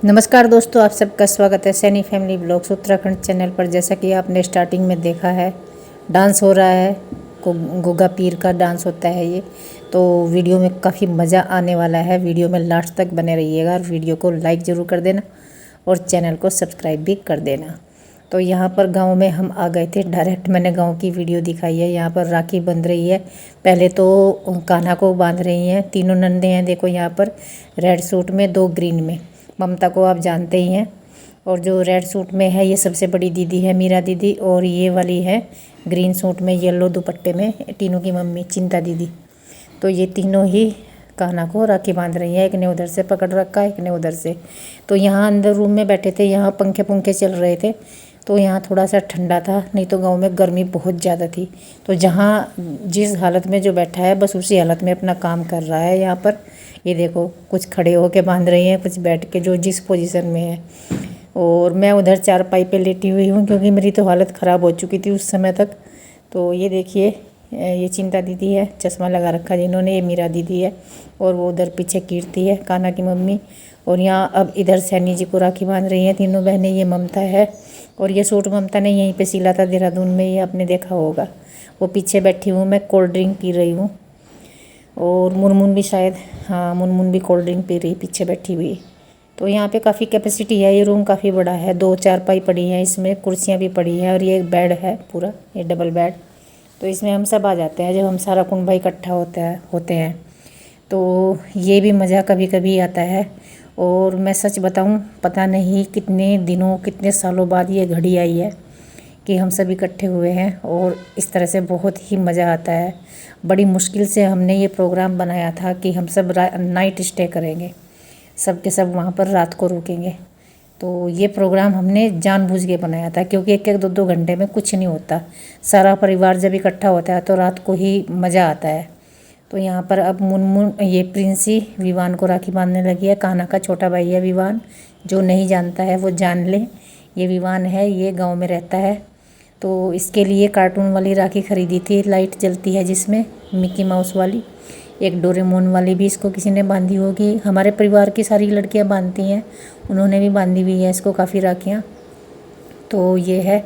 नमस्कार दोस्तों, आप सबका स्वागत है Saini family blogs Uttarakhand channel पर। जैसा कि आपने स्टार्टिंग में देखा है, डांस हो रहा है, गुग्गा पीर का डांस होता है ये। तो वीडियो में काफ़ी मज़ा आने वाला है। वीडियो में लास्ट तक बने रहिएगा और वीडियो को लाइक ज़रूर कर देना और चैनल को सब्सक्राइब भी कर देना। तो यहाँ पर गांव में हम आ गए थे, डायरेक्ट मैंने गांव की वीडियो दिखाई है। यहाँ पर राखी बंध रही है। पहले तो कान्हा को बांध रही हैं, तीनों नंदे हैं। देखो यहाँ पर रेड सूट में, 2 ग्रीन में। ममता को आप जानते ही हैं। और जो रेड सूट में है ये सबसे बड़ी दीदी है, मीरा दीदी। और ये वाली है ग्रीन सूट में, येलो दुपट्टे में, तीनों की मम्मी चिंता दीदी। तो ये तीनों ही कान्हा को राखी बांध रही है। एक ने उधर से पकड़ रखा है, एक ने उधर से। तो यहाँ अंदर रूम में बैठे थे, यहाँ पंखे पुंखे चल रहे थे, तो यहाँ थोड़ा सा ठंडा था। नहीं तो गांव में गर्मी बहुत ज़्यादा थी। तो जहाँ जिस हालत में जो बैठा है, बस उसी हालत में अपना काम कर रहा है। यहाँ पर ये देखो, कुछ खड़े होके बांध रही हैं, कुछ बैठ के, जो जिस पोजीशन में है। और मैं उधर चारपाई पे लेटी हुई हूँ, क्योंकि मेरी तो हालत ख़राब हो चुकी थी उस समय तक। तो ये देखिए, ये चिंता दीदी है, चश्मा लगा रखा जिन्होंने, ये मीरा दीदी है। और वो उधर पीछे कीर्ति है, कान्हा की मम्मी। और यहाँ अब इधर सैनी जी को राखी बांध रही हैं तीनों बहनें। ये ममता है। और ये सूट ममता ने यहीं पे सिला था देहरादून में, ये आपने देखा होगा। वो पीछे बैठी हूँ मैं, कोल्ड ड्रिंक पी रही हूँ। और मुनमुन भी शायद, हाँ मुनमुन भी कोल्ड ड्रिंक पी रही, पीछे बैठी हुई। तो यहाँ पे काफ़ी कैपेसिटी है। ये रूम काफ़ी बड़ा है, 2 चारपाई पड़ी हैं इसमें, कुर्सियाँ भी पड़ी हैं। और ये एक बेड है पूरा, ये डबल बेड। तो इसमें हम सब आ जाते हैं जब हम सारा कुंबा इकट्ठा होते हैं। तो ये भी मज़ा कभी कभी आता है। और मैं सच बताऊँ, पता नहीं कितने दिनों, कितने सालों बाद ये घड़ी आई है कि हम सब इकट्ठे हुए हैं। और इस तरह से बहुत ही मज़ा आता है। बड़ी मुश्किल से हमने ये प्रोग्राम बनाया था कि हम सब नाइट स्टे करेंगे, सब के सब वहाँ पर रात को रुकेंगे। तो ये प्रोग्राम हमने जानबूझ के बनाया था, क्योंकि 1-1, 2-2 घंटे में कुछ नहीं होता। सारा परिवार जब इकट्ठा होता है तो रात को ही मज़ा आता है। तो यहाँ पर अब मुनमुन, ये प्रिंसी विवान को राखी बांधने लगी है। कान्हा का छोटा भाई है विवान, जो नहीं जानता है वो जान ले। ये विवान है, ये गाँव में रहता है। तो इसके लिए कार्टून वाली राखी ख़रीदी थी, लाइट जलती है जिसमें, मिकी माउस वाली। एक डोरेमोन वाली भी इसको किसी ने बांधी होगी। हमारे परिवार की सारी लड़कियां बांधती हैं, उन्होंने भी बांधी हुई है इसको काफ़ी राखियां। तो ये है।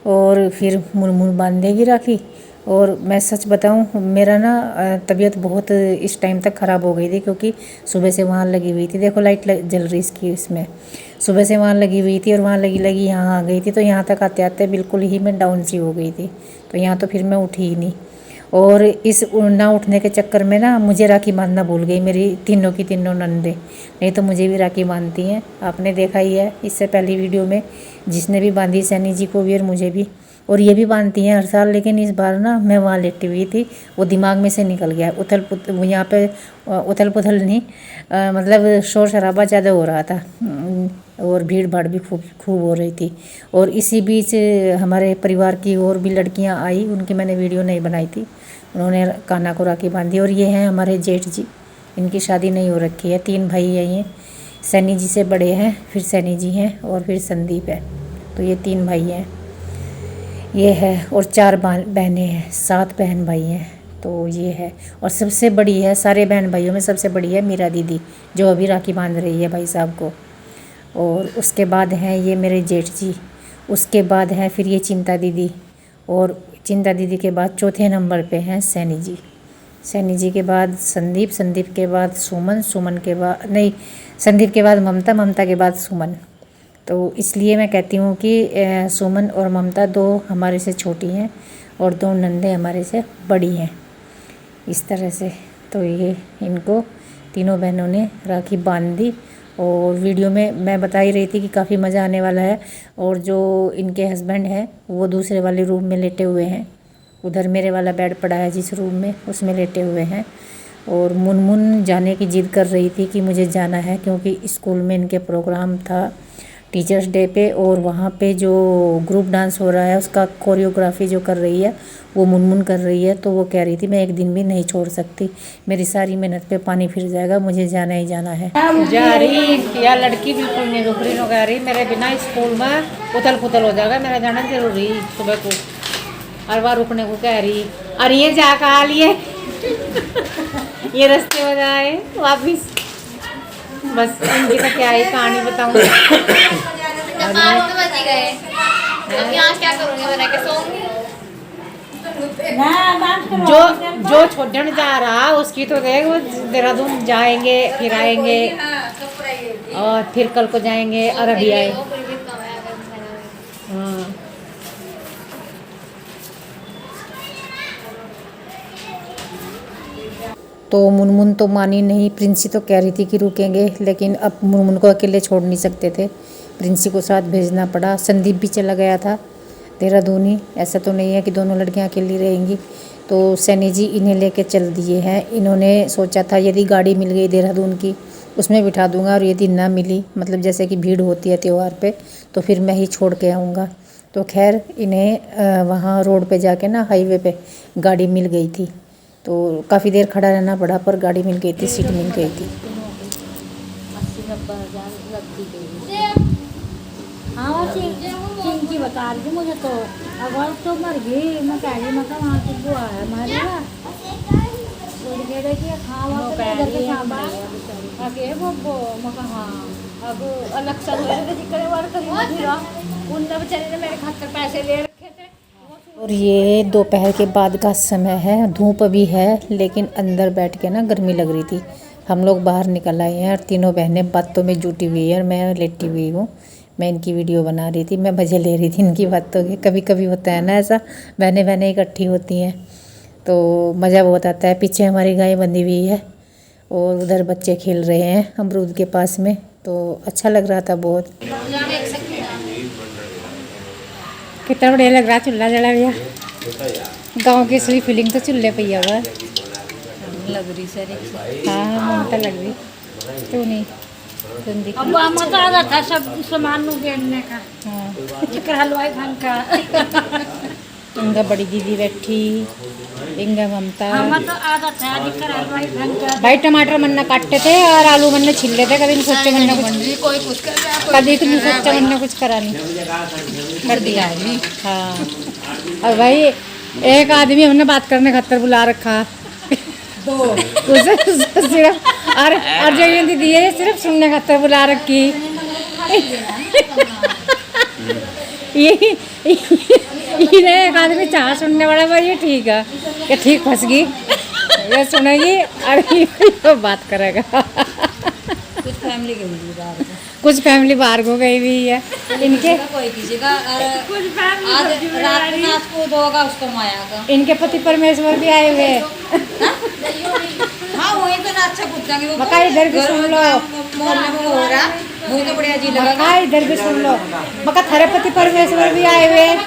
और फिर मुनमुन बांधेगी राखी। और मैं सच बताऊं, मेरा ना तबीयत बहुत इस टाइम तक ख़राब हो गई थी, क्योंकि सुबह से वहाँ लगी हुई थी। देखो लाइट जल रही इसकी, इसमें सुबह से वहाँ लगी हुई थी और वहाँ लगी लगी यहाँ आ गई थी। तो यहाँ तक आते आते बिल्कुल ही मैं डाउन सी हो गई थी। तो यहाँ तो फिर मैं उठी ही नहीं। और इस ना उठने के चक्कर में ना मुझे राखी बांधना भूल गई, मेरी तीनों की तीनों नंदे। नहीं तो मुझे भी राखी बांधती हैं, आपने देखा ही है इससे पहली वीडियो में, जिसने भी बांधी, सैनी जी को भी और मुझे भी। और ये भी बांधती हैं हर साल। लेकिन इस बार ना मैं वहाँ लेटी हुई थी, वो दिमाग में से निकल गया। यहाँ पे उथल पुथल नहीं, मतलब शोर शराबा ज़्यादा हो रहा था। और भीड़ भाड़ भी खूब खूब हो रही थी। और इसी बीच हमारे परिवार की और भी लड़कियां आई, उनकी मैंने वीडियो नहीं बनाई थी। उन्होंने कान्हा को राखी बांधी। और ये हैं हमारे जेठ जी, इनकी शादी नहीं हो रखी है। 3 भाई हैं ये, सैनी जी से बड़े हैं, फिर सैनी जी हैं, और फिर संदीप है। तो ये 3 भाई हैं, ये है। और 4 बहनें हैं, 7 बहन भाई हैं। तो ये है। और सबसे बड़ी है, सारे बहन भाइयों में सबसे बड़ी है मीरा दीदी, जो अभी राखी बांध रही है भाई साहब को। और उसके बाद हैं ये मेरे जेठ जी, उसके बाद है फिर ये चिंता दीदी। और चिंता दीदी के बाद चौथे नंबर पे हैं सैनी जी। सैनी जी के बाद संदीप, संदीप के बाद सुमन, सुमन के बाद नहीं, संदीप के बाद ममता, ममता के बाद सुमन। तो इसलिए मैं कहती हूँ कि सुमन और ममता 2 हमारे से छोटी हैं और 2 नंदे हमारे से बड़ी हैं, इस तरह से। तो ये इनको तीनों बहनों ने राखी बांध दी। और वीडियो में मैं बता ही रही थी कि काफ़ी मज़ा आने वाला है। और जो इनके हस्बैंड हैं वो दूसरे वाले रूम में लेटे हुए हैं, उधर मेरे वाला बेड पड़ा है जिस रूम में, उसमें लेटे हुए हैं। और मुनमुन जाने की जिद कर रही थी कि मुझे जाना है, क्योंकि स्कूल में इनके प्रोग्राम था, टीचर्स डे पे। और वहाँ पे जो ग्रुप डांस हो रहा है उसका कोरियोग्राफी जो कर रही है वो मुनमुन कर रही है। तो वो कह रही थी मैं एक दिन भी नहीं छोड़ सकती, मेरी सारी मेहनत पे पानी फिर जाएगा, मुझे जाना ही जाना है। जा रही या लड़की बिल्कुल नहीं रुक रही, कह रही मेरे बिना स्कूल में उथल पुथल हो जाएगा, मेरा जाना जरूरी सुबह को। और वह रुकने को कह रही, और ये जा कहा लिए ये रास्ते में जाए वापिस। बस इनकी तो क्या ही कहानी बताऊँ। जो छोड़ने जा रहा उसकी तो देख, वो देहरादून जाएंगे फिर आएंगे और फिर कल को जाएंगे और अभी आए। हाँ तो मुनमुन तो मानी नहीं, प्रिंसी तो कह रही थी कि रुकेंगे, लेकिन अब मुनमुन को अकेले छोड़ नहीं सकते थे, प्रिंसी को साथ भेजना पड़ा। संदीप भी चला गया था देहरादून ही, ऐसा तो नहीं है कि दोनों लड़कियां अकेली रहेंगी। तो सैनी जी इन्हें लेके चल दिए हैं। इन्होंने सोचा था यदि गाड़ी मिल गई देहरादून की उसमें बिठा दूंगा, और यदि ना मिली, मतलब जैसे कि भीड़ होती है त्यौहार पे, तो फिर मैं ही छोड़ के आऊँगा। तो खैर इन्हें वहाँ रोड पे जाके ना हाईवे पे गाड़ी मिल गई थी, तो काफ़ी देर खड़ा रहना पड़ा, पर गाड़ी मिल गई थी, सीट मिल गई थी। 80-90 हज़ार लगती गई। हाँ चिंकी बता रही थी मुझे, तो अगर तो मर गई, मैं कह रही मतलब वहाँ से वो आया मारेगा अब अलग सा उनने बेचारे ने मेरे खाते पैसे ले रखे थे। और ये दोपहर के बाद का समय है, धूप भी है, लेकिन अंदर बैठ के ना गर्मी लग रही थी। हम लोग बाहर निकल आए हैं और तीनों बहनें बातों में जुटी हुई है और मैं लेटी हुई हूँ। मैं इनकी वीडियो बना रही थी, मैं मज़े ले रही थी इनकी बातों के। कभी कभी होता है ना ऐसा, बहनें इकट्ठी होती हैं तो मज़ा बहुत आता है। पीछे हमारी गाय बंधी हुई है और उधर बच्चे खेल रहे हैं अमरूद के पास में, तो अच्छा लग रहा था बहुत। कितना बढ़िया लग रहा, चूल्हा जला भैया, गाँव की असली फीलिंग तो चूल्हे पे ही होगा। लग रही सर हाँ ममता लग रही, क्यों नहीं अब मजा आ था सब सामान घेरने का। हाँ चिकर हलवाई खान का इंगा बड़ी दीदी बैठी, इंगा ममता। हम तो आदत है चिकर हलवाई खान का। भाई टमाटर मन्ना काटते थे और आलू मन्ना छिल लेते, कभी नहीं सोचे मन्ना कुछ, कोई कुछ कर रहा है, कभी नहीं सोचा मन्ना कुछ करा नहीं, कर दिया। हाँ और भाई एक आदमी हमने बात करने खातर बुला रखा, उसे सिर्फ और जो दीदी है सिर्फ सुनने खातर बुला रखी। ये एक आदमी चाह सुनने वाला, पर ये ठीक है, ये ठीक फंस गई, ये सुनेगी और ये बात करेगा। कुछ फैमिली बाहर को गई हुई है इनके, कोई किसी का आज रात में आपको दोगा उसको माया का। इनके पति परमेश्वर भी आए हुए हैं। हाँ वही तो ना अच्छा पूछेंगे वो मका इधर भी सुन लो, मोहल्ले में हो रहा वही तो बढ़िया जी लगा। मका इधर भी सुन लो, मका थारे पति परमेश्वर भी आए हुए हैं।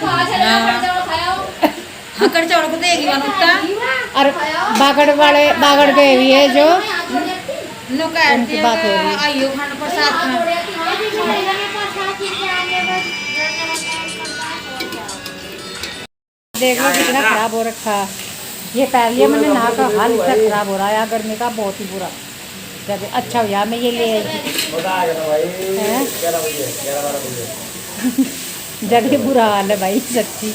हाँ कर चावल को देगी बनता और बागड़ गए हुई है जो उनकी बात हो रही है। आइयो खाना प्रसाद खाना। देख लो कितना खराब हो रखा, ये पैर लिया मैंने, नहा का हाल इतना खराब हो रहा है गर्मी का, बहुत ही बुरा। जब अच्छा हुआ मैं ये ले आई थी। जगह बुरा हाल है भाई सच्ची।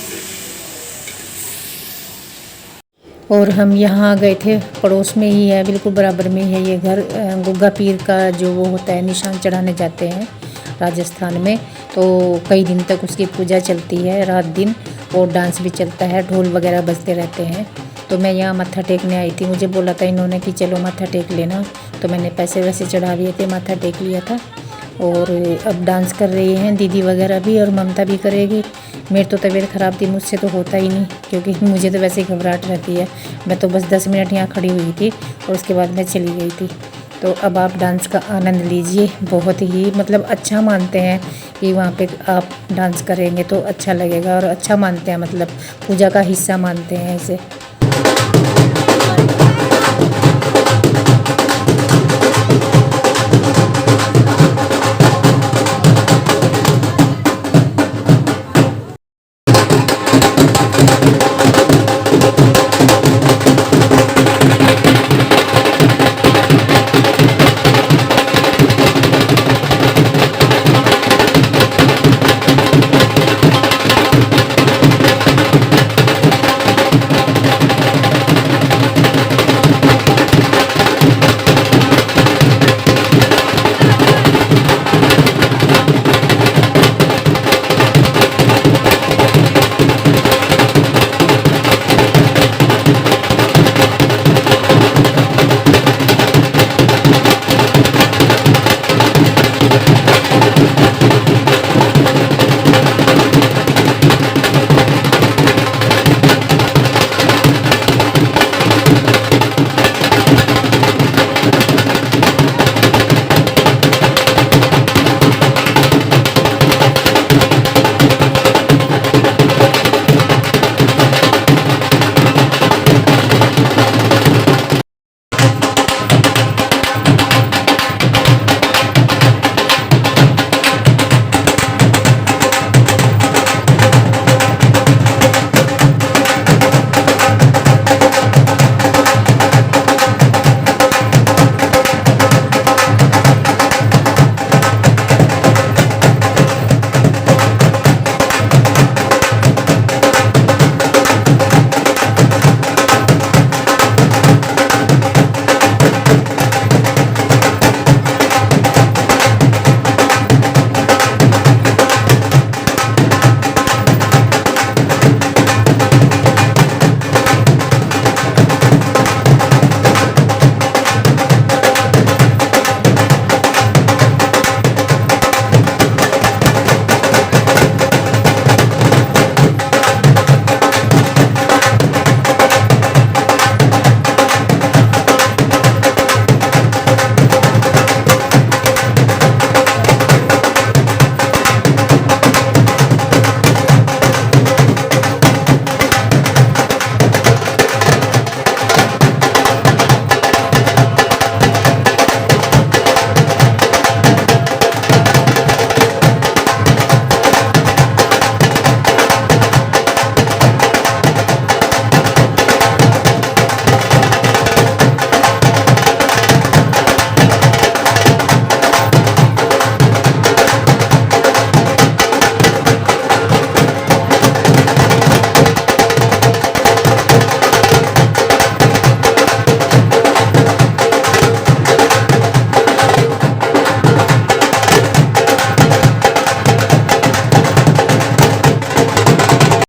और हम यहाँ आ गए थे, पड़ोस में ही है, बिल्कुल बराबर में ही है ये घर। गुग्गा पीर का जो वो होता है निशान चढ़ाने जाते हैं राजस्थान में, तो कई दिन तक उसकी पूजा चलती है रात दिन, और डांस भी चलता है, ढोल वगैरह बजते रहते हैं। तो मैं यहाँ मत्था टेकने आई थी, मुझे बोला था इन्होंने कि चलो मत्था टेक लेना, तो मैंने पैसे वैसे चढ़ा लिए थे, मत्था टेक लिया था। और अब डांस कर रही हैं दीदी वगैरह भी, और ममता भी करेगी। मेरी तो तबीयत ख़राब थी, मुझसे तो होता ही नहीं, क्योंकि मुझे तो वैसे ही घबराहट रहती है। मैं तो बस 10 मिनट यहाँ खड़ी हुई थी और उसके बाद मैं चली गई थी। तो अब आप डांस का आनंद लीजिए, बहुत ही मतलब अच्छा मानते हैं कि वहाँ पे आप डांस करेंगे तो अच्छा लगेगा, और अच्छा मानते हैं मतलब पूजा का हिस्सा मानते हैं इसे।